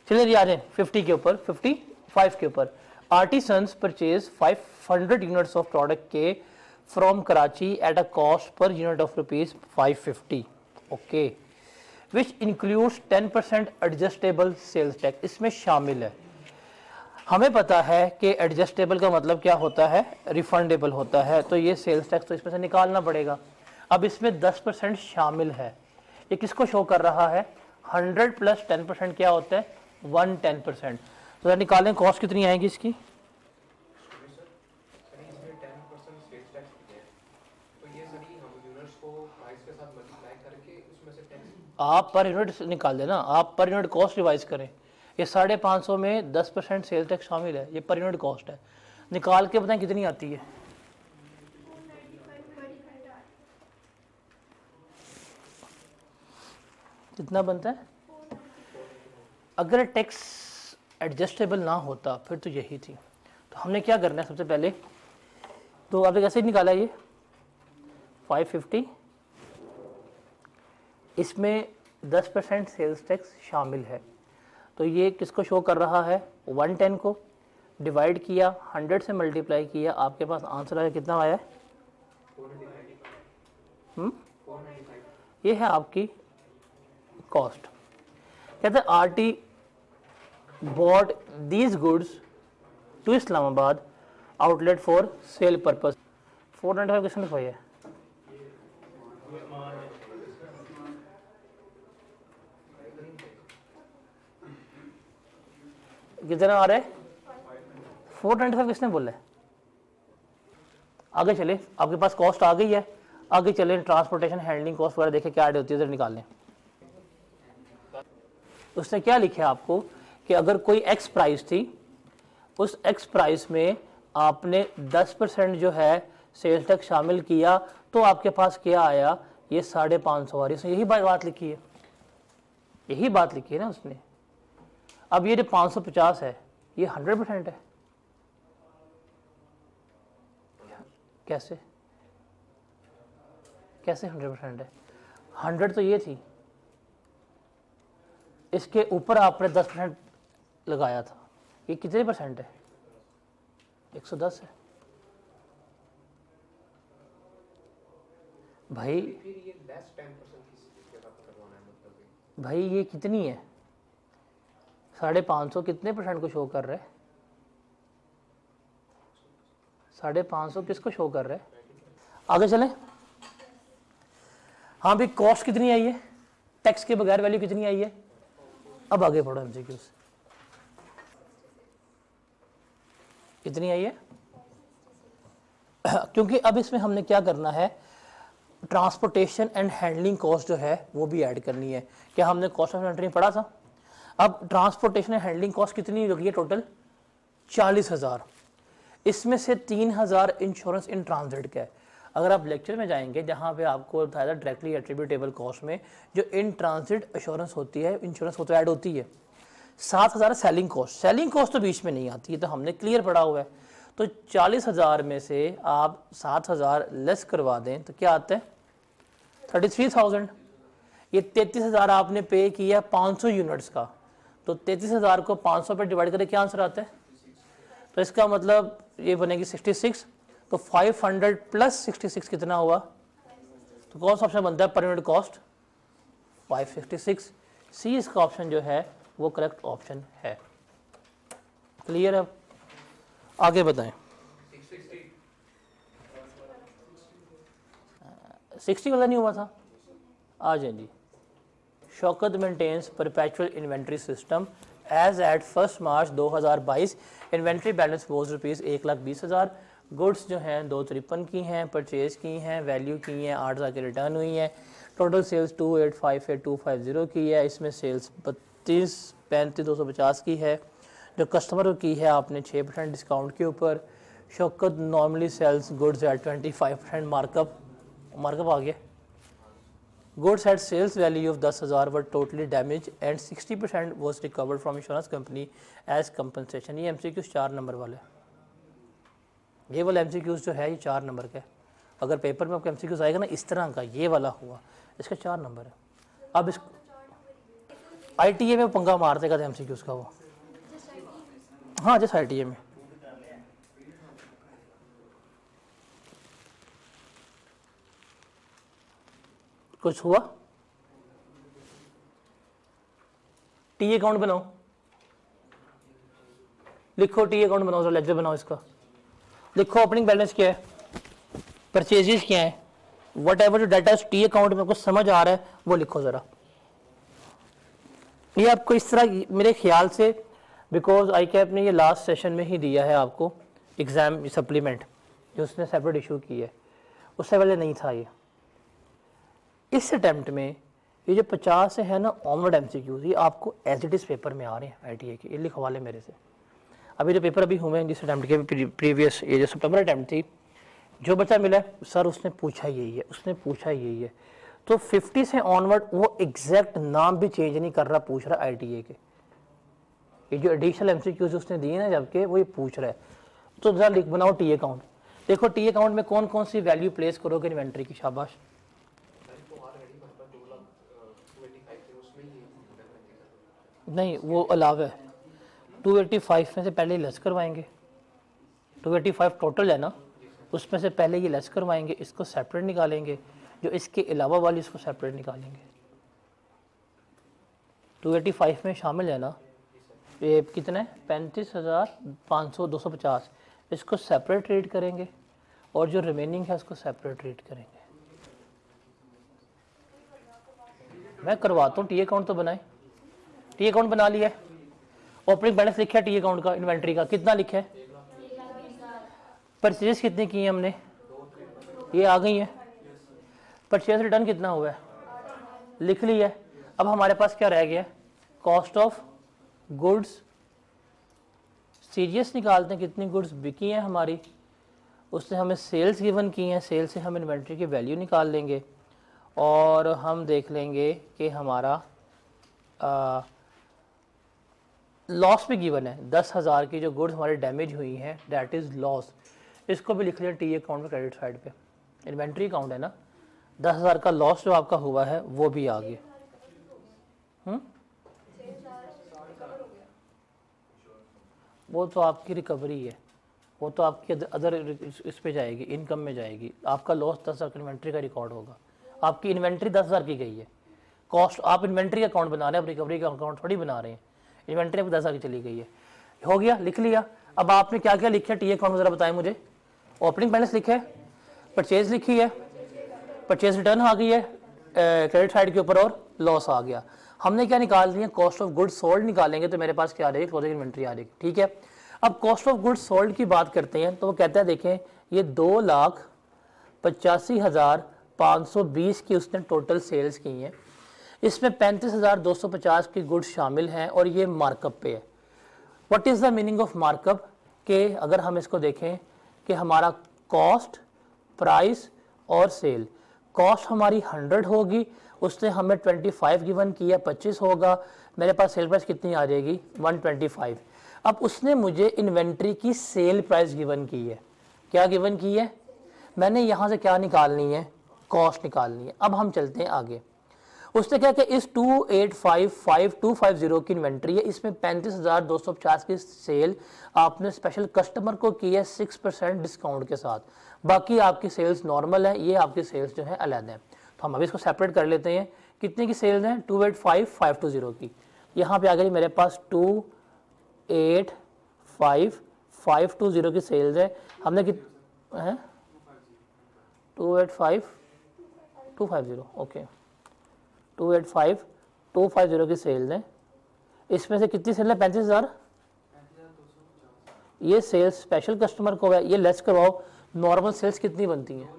चलिए आ जाए 50 के ऊपर, 55 के ऊपर। Artisans purchase 500 units of product के from Karachi at a cost per unit of rupees 550, okay, which includes 10% adjustable sales tax, इसमें शामिल है। हमें पता है कि एडजस्टेबल का मतलब क्या होता है, रिफंडेबल होता है, तो ये सेल्स टैक्स तो इसमें से निकालना पड़ेगा। अब इसमें 10% शामिल है, ये किसको शो कर रहा है, 100 प्लस 10% क्या होता है, 110%। तो निकालें कॉस्ट कितनी आएगी इसकी, आप पर यूनिट निकाल देना, आप पर यूनिट कॉस्ट रिवाइज करें। ये 550 में 10% सेल टैक्स शामिल है, ये पर यूनिट कॉस्ट है। निकाल के बताएं कितनी आती है, कितना बनता है। अगर टैक्स एडजस्टेबल ना होता फिर तो यही थी। तो हमने क्या करना है सबसे पहले, तो आपने कैसे निकाला ये 550, इसमें 10% सेल्स टैक्स शामिल है, तो ये किसको शो कर रहा है, 110 को डिवाइड किया 100 से मल्टीप्लाई किया, आपके पास आंसर आया, कितना आया है, ये है आपकी कॉस्ट। कहते हैं RT bought these goods to Islamabad outlet for sale purpose. 495 किसने लिखवाई है, कितना आ रहा है, 495 किसने बोला है। आगे चले, आपके पास कॉस्ट आ गई है, आगे चले ट्रांसपोर्टेशन हैंडलिंग कॉस्ट वगैरह देखें क्या ऐड होती है, उधर निकाल लें। उसने क्या लिखा है आपको कि अगर कोई एक्स प्राइस थी, उस एक्स प्राइस में आपने 10% जो है सेल्स टैक्स शामिल किया, तो आपके पास क्या आया, ये 550 आ रही है। यही बात लिखी है, यही बात लिखी है ना उसने। अब ये जो 550 है ये 100% है, कैसे कैसे 100% है, 100 तो ये थी, इसके ऊपर आपने 10% लगाया था, ये कितने परसेंट है, 110 है भाई। भाई ये कितनी है, 550 कितने परसेंट को शो कर रहा है, 550 किसको शो कर रहा है। आगे चलें, हाँ भाई कॉस्ट कितनी आई है, टैक्स के बगैर वैल्यू कितनी आई है। अब आगे पढ़ो एमसीक्यूज़, कितनी आई है, क्योंकि अब इसमें हमने क्या करना है, ट्रांसपोर्टेशन एंड हैंडलिंग कॉस्ट जो है वो भी ऐड करनी है। क्या हमने कॉस्ट ऑफ एंट्री पढ़ा था। अब ट्रांसपोर्टेशन एंड हैंडलिंग कॉस्ट कितनी लगी है टोटल, 40,000, इसमें से 3,000 इंश्योरेंस इन ट्रांजिट का है। अगर आप लेक्चर में जाएंगे जहाँ पे आपको बताया था डायरेक्टली एट्रीब्यूटेबल कॉस्ट में जो इन ट्रांजिट इंश्योरेंस होती है, इंश्योरेंस वो तो ऐड होती है। 7,000 सेलिंग कॉस्ट तो बीच में नहीं आती है, तो हमने क्लियर पढ़ा हुआ है। तो 40,000 में से आप 7,000 लेस करवा दें तो क्या आता है 33,000। ये 33,000 आपने पे किया 500 यूनिट्स का, तो 33,000 को 500 पे डिवाइड करें क्या आंसर आता है, तो इसका मतलब ये बनेगी 66। तो 500 प्लस 66 कितना हुआ, तो कौन सा ऑप्शन बनता है पर यूनिट कॉस्ट 556। सी इसका ऑप्शन जो है वो करेक्ट ऑप्शन है। क्लियर है, आगे बताएं। 60 वाला नहीं हुआ था, आ जाए जी। Shaukat maintains perpetual inventory system as at 1 March 2022। Inventory balance was rupees 1,20,000। Goods जो हैं 253 की हैं, परचेज की हैं, वैल्यू की हैं 8,000 की रिटर्न हुई हैं। टोटल सेल्स 2858,250 की है, इसमें सेल्स 32,35,250 की है। जो कस्टमर को की है आपने 6% डिस्काउंट के ऊपर। Shaukat normally sales goods at 25% markup आ गया। Goods at sales value of 10,000 were totally damage and 60% was recovered from insurance company as compensation. ये एमसीक्यूज 4 नंबर वाले, ये वाला एमसीक्यूज जो है ये 4 नंबर का है। अगर पेपर में आपका एमसीक्यूज आएगा ना इस तरह का, ये वाला हुआ, इसका 4 नंबर है। अब ITA में पंगा मार देगा MCQs का वो। हाँ जस्ट ITA में। कुछ हुआ? टी अकाउंट बनाओ, लिखो टी अकाउंट बनाओ, जरा लेजर बनाओ इसका। लिखो ओपनिंग बैलेंस क्या है, परचेजेस क्या है, वट एवर जो डाटा टी अकाउंट में कुछ समझ आ रहा है वो लिखो जरा। ये आपको इस तरह मेरे ख्याल से, बिकॉज आई कैप ने ये लास्ट सेशन में ही दिया है आपको एग्जाम सप्लीमेंट जो उसने सेपरेट इशू की है, उससे पहले नहीं था ये। इस अटेम्प्ट में ये जो 50 से है ना ऑनवर्ड MCQs, ये आपको एज इट इज पेपर में आ रहे हैं ITA के, ये लिखवाले मेरे से। अभी जो पेपर अभी हुए हैं जिस अटेम्प्ट के प्रीवियस, ये जो सितंबर अटेम्प्ट थी, जो बच्चा मिला है सर उसने पूछा यही है, उसने पूछा यही है, तो 50 से ऑनवर्ड वो एग्जैक्ट नाम भी चेंज नहीं कर रहा, पूछ रहा ITA के। ये जो एडिशनल MCQs उसने दिए ना जबकि वो ये पूछ रहा है, तो जरा लिख बनाओ टी अकाउंट। देखो टी अकाउंट में कौन कौन सी वैल्यू प्लेस करोगे इन्वेंट्री की, शाबाश। नहीं वो अलावा है, 285 में से पहले लेस करवाएंगे, 285 टोटल है ना, उसमें से पहले ये लेस करवाएंगे, इसको सेपरेट निकालेंगे, जो इसके अलावा वाली इसको सेपरेट निकालेंगे। 285 में शामिल है ना ये कितना है, 35,500 250, इसको सेपरेट ट्रीट करेंगे और जो रिमेनिंग है उसको सेपरेट ट्रीट करेंगे। मैं करवाता हूँ, टी अकाउंट तो बनाए, टी अकाउंट बना लिया है, ओपनिंग बैलेंस लिखा है टी अकाउंट का, इन्वेंट्री का कितना लिखा है, परचेज कितनी की है हमने, ये आ गई है, परचेज रिटर्न कितना हुआ है लिख लिया है। अब हमारे पास क्या रह गया, कॉस्ट ऑफ गुड्स, सीजीएस निकालते हैं कितनी गुड्स बिकी हैं हमारी, उससे हमें सेल्स गिवन की हैं, सेल्स से हम इन्वेंट्री की वैल्यू निकाल लेंगे और हम देख लेंगे कि हमारा लॉस भी गिवन है, 10,000 की जो गुड्स हमारी डैमेज हुई हैं दैट इज़ लॉस, इसको भी लिख लिया टी अकाउंट में क्रेडिट साइड पे, इन्वेंट्री अकाउंट है ना, 10,000 का लॉस जो आपका हुआ है वो भी आ गया। वो तो आपकी रिकवरी है, वो तो आपकी अदर इस पे जाएगी, इनकम में जाएगी, आपका लॉस 10,000 की इन्वेंट्री का रिकॉर्ड होगा, आपकी इन्वेंट्री 10,000 की गई है, कॉस्ट आप इन्वेंट्री अकाउंट बना रहे हैं, आप रिकवरी का अकाउंट थोड़ी बना रहे हैं, इन्वेंट्री आपकी 10,000 की चली गई है, हो गया लिख लिया। अब आपने क्या क्या लिखा है टी अकाउंट में ज़रा बताएं मुझे, ओपनिंग बैलेंस लिखा है, परचेज लिखी है, परचेज रिटर्न आ गई है क्रेडिट साइड के ऊपर और लॉस आ गया, हमने क्या निकाल दिया, कॉस्ट ऑफ गुड्स सोल्ड निकालेंगे तो मेरे पास क्या आ जाएगी, क्लोजिंग इन्वेंट्री आ जाएगी, ठीक है। अब कॉस्ट ऑफ गुड्स सोल्ड की बात करते हैं तो वो कहता है देखें ये 2,85,520 की उसने टोटल सेल्स की हैं, इसमें 35,250 की गुड्स शामिल हैं और ये मार्कअप पे है। What is the meaning of markup के अगर हम इसको देखें कि हमारा कॉस्ट, प्राइस और सेल, कॉस्ट हमारी 100 होगी, उसने हमें 25 गिवन किया, 25 होगा, मेरे पास सेल प्राइस कितनी आ जाएगी 125। अब उसने मुझे इन्वेंट्री की सेल प्राइस गिवन की है, क्या गिवन की है, मैंने यहाँ से क्या निकालनी है, कॉस्ट निकालनी है। अब हम चलते हैं आगे, उसने क्या कि इस 285,550 की इन्वेंट्री है, इसमें 35,250 की सेल आपने स्पेशल कस्टमर को की है 6% डिस्काउंट के साथ, बाकी आपकी सेल्स नॉर्मल है, ये आपकी सेल्स जो है अलग है। तो हम अभी इसको सेपरेट कर लेते हैं, कितने की सेल्स हैं 285,520 की, यहाँ पे आ गई मेरे पास 285,520 की सेल्स है, हमने कित है 285,250 ओके 285,250 की सेल्स हैं, इसमें से कितनी सेल है 35,000, ये सेल्स स्पेशल कस्टमर को है, ये लेस करवाओ, नॉर्मल सेल्स कितनी बनती हैं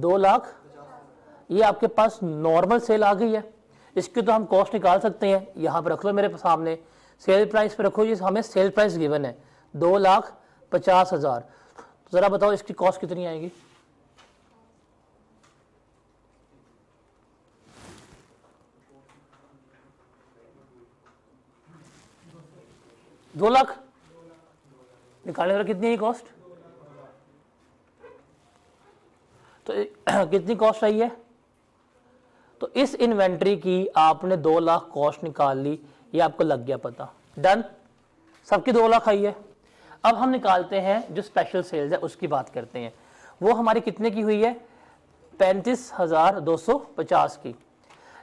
2 लाख, ये आपके पास नॉर्मल सेल आ गई है, इसकी तो हम कॉस्ट निकाल सकते हैं, यहाँ पर रख लो मेरे सामने, सेल प्राइस पे रखो, ये हमें सेल प्राइस गिवन है 2,50,000, तो ज़रा बताओ इसकी कॉस्ट कितनी आएगी, 2 लाख निकालने वाला कितनी है कॉस्ट, तो कितनी कॉस्ट आई है तो इस इन्वेंट्री की आपने 2 लाख कॉस्ट निकाल ली, ये आपको लग गया पता, डन। सबकी 2 लाख आई है। अब हम निकालते हैं जो स्पेशल सेल्स है उसकी बात करते हैं। वो हमारी कितने की हुई है? 35,250 की।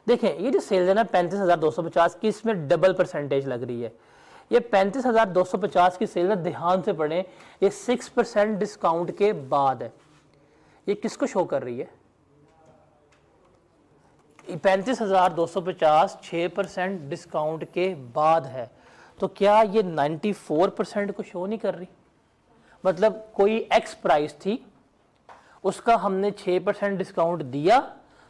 देखें ये जो सेल्स है ना 35,250 की, इसमें डबल परसेंटेज लग रही है। ये 35,250 की सेल है, ध्यान से पढ़ें, ये 6% डिस्काउंट के बाद है। ये किसको शो कर रही है? 35,250 6% डिस्काउंट के बाद है, तो क्या ये 94% को शो नहीं कर रही? मतलब कोई एक्स प्राइस थी, उसका हमने 6% डिस्काउंट दिया,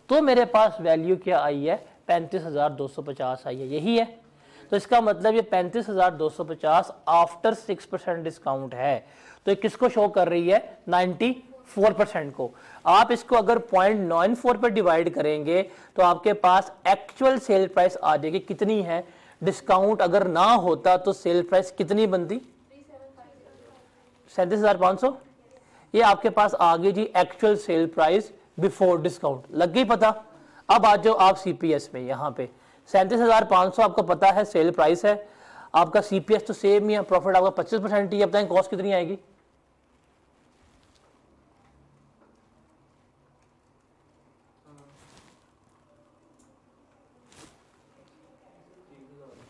तो मेरे पास वैल्यू क्या आई है? 35,250 आई है, यही है। तो इसका मतलब ये 35,250 आफ्टर 6% डिस्काउंट है, तो ये किसको शो कर रही है? 94% को। आप इसको अगर 0.94 पर डिवाइड करेंगे तो आपके पास एक्चुअल सेल प्राइस आ जाएगी, कितनी है? डिस्काउंट अगर ना होता तो सेल प्राइस कितनी बनती? 37,500। ये आपके पास आ गई जी actual sale price before discount, लग गई पता। अब आ जाओ आप सीपीएस में, यहाँ पे 37,500 आपको पता है सेल प्राइस है, आपका सीपीएस तो सेम ही है, प्रॉफिट आपका 25% ही है। बताएं कॉस्ट कितनी आएगी?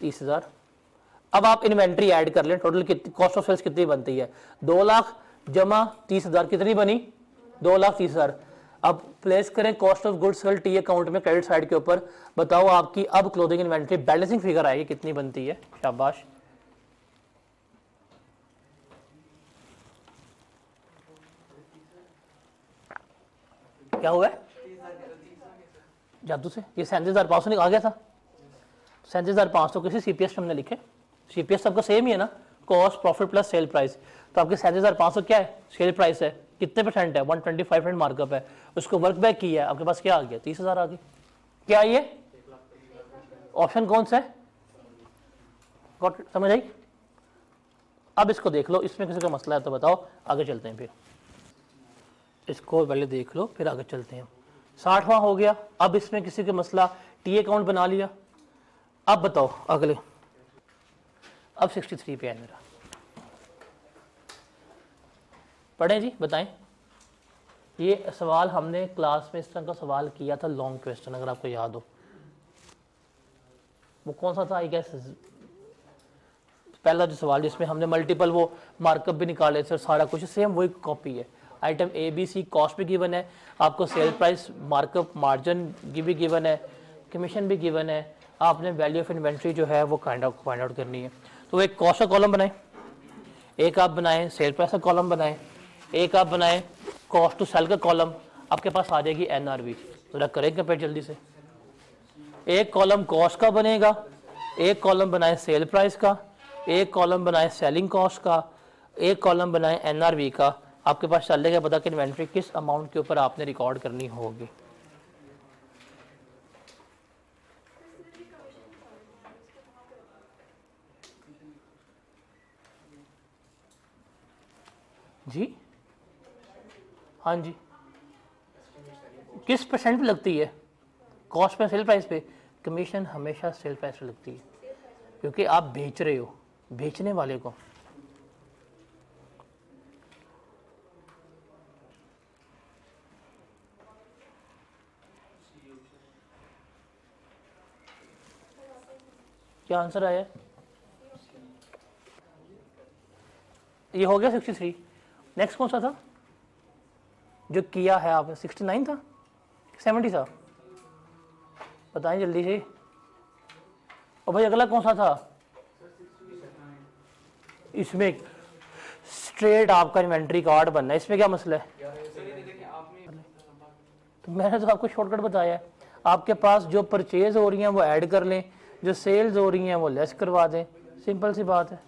$30,000। अब आप इन्वेंट्री ऐड कर लें, टोटल कॉस्ट ऑफ सेल्स कितनी बनती है? 2 लाख जमा 30,000 कितनी बनी? 2,30,000। अब प्लेस करें cost of goods sold T account में क्रेडिट साइड के ऊपर। बताओ आपकी अब क्लोजिंग इन्वेंट्री बैलेंसिंग फिगर आएगी, कितनी बनती है? शाबाश। क्या हुआ है? जादू से ये 37,500 आ गया था। 37,500 किसी सीपीएस हमने लिखे, सीपीएस सबका सेम ही है ना, cost profit plus sale price. तो आपके 37,500 क्या है? सेल प्राइस है। कितने परसेंट है? 125% मार्कअप है। उसको वर्क बैक किया है, आपके पास क्या आ गया? 30,000 आ गई। क्या ये ऑप्शन कौन सा है? समझ आई? अब इसको देख लो, इसमें किसी का मसला है तो बताओ, आगे चलते हैं। फिर इसको पहले देख लो फिर आगे चलते हैं। 60वां हो गया। अब इसमें किसी का मसला, टी अकाउंट बना लिया। अब बताओ अगले, अब 63 पे है मेरा, पढ़ें जी, बताएं। ये सवाल हमने क्लास में इस तरह का सवाल किया था, लॉन्ग क्वेश्चन, अगर आपको याद हो। वो कौन सा था? आई गेस पहला जो सवाल जिसमें हमने मल्टीपल वो मार्कअप भी निकाले थे, सारा कुछ सेम वही कॉपी है। Item A B C, cost भी गिवन है आपको, सेल प्राइस मार्कअप मार्जिन भी गिवन है, कमीशन भी गिवन है, आपने वैल्यू ऑफ इन्वेंट्री जो है वो फाइंड आउट करनी है। तो एक कॉस्ट का कॉलम बनाएं, एक आप बनाएं सेल प्राइस का कॉलम बनाएं, एक आप बनाएं कॉस्ट टू सेल का कॉलम, आपके पास आ जाएगी एनआरवी। जरा करें कंपेयर जल्दी से। एक कॉलम कॉस्ट का बनेगा, एक कॉलम बनाए सेल प्राइस का, एक कॉलम बनाए सेलिंग कॉस्ट का, एक कॉलम बनाए एनआरवी का। आपके पास चलेगा पता कि इन्वेंट्री किस अमाउंट के ऊपर आपने रिकॉर्ड करनी होगी। जी हाँ जी, किस परसेंट पे लगती है? कॉस्ट पे, सेल प्राइस पे? कमीशन हमेशा सेल प्राइस पे लगती है, क्योंकि आप बेच रहे हो, बेचने वाले को। क्या आंसर आया? ये हो गया 63। नेक्स्ट कौन सा था जो किया है आपने? 69 था, 70 था? बताएं जल्दी से। और भाई अगला कौन सा था? इसमें स्ट्रेट आपका इन्वेंट्री कार्ड बनना है, इसमें क्या मसला है? तो मैंने तो आपको शॉर्टकट बताया है। आपके पास जो परचेज हो रही हैं वो ऐड कर लें, जो सेल्स हो रही हैं वो लेस करवा दें, सिंपल सी बात है।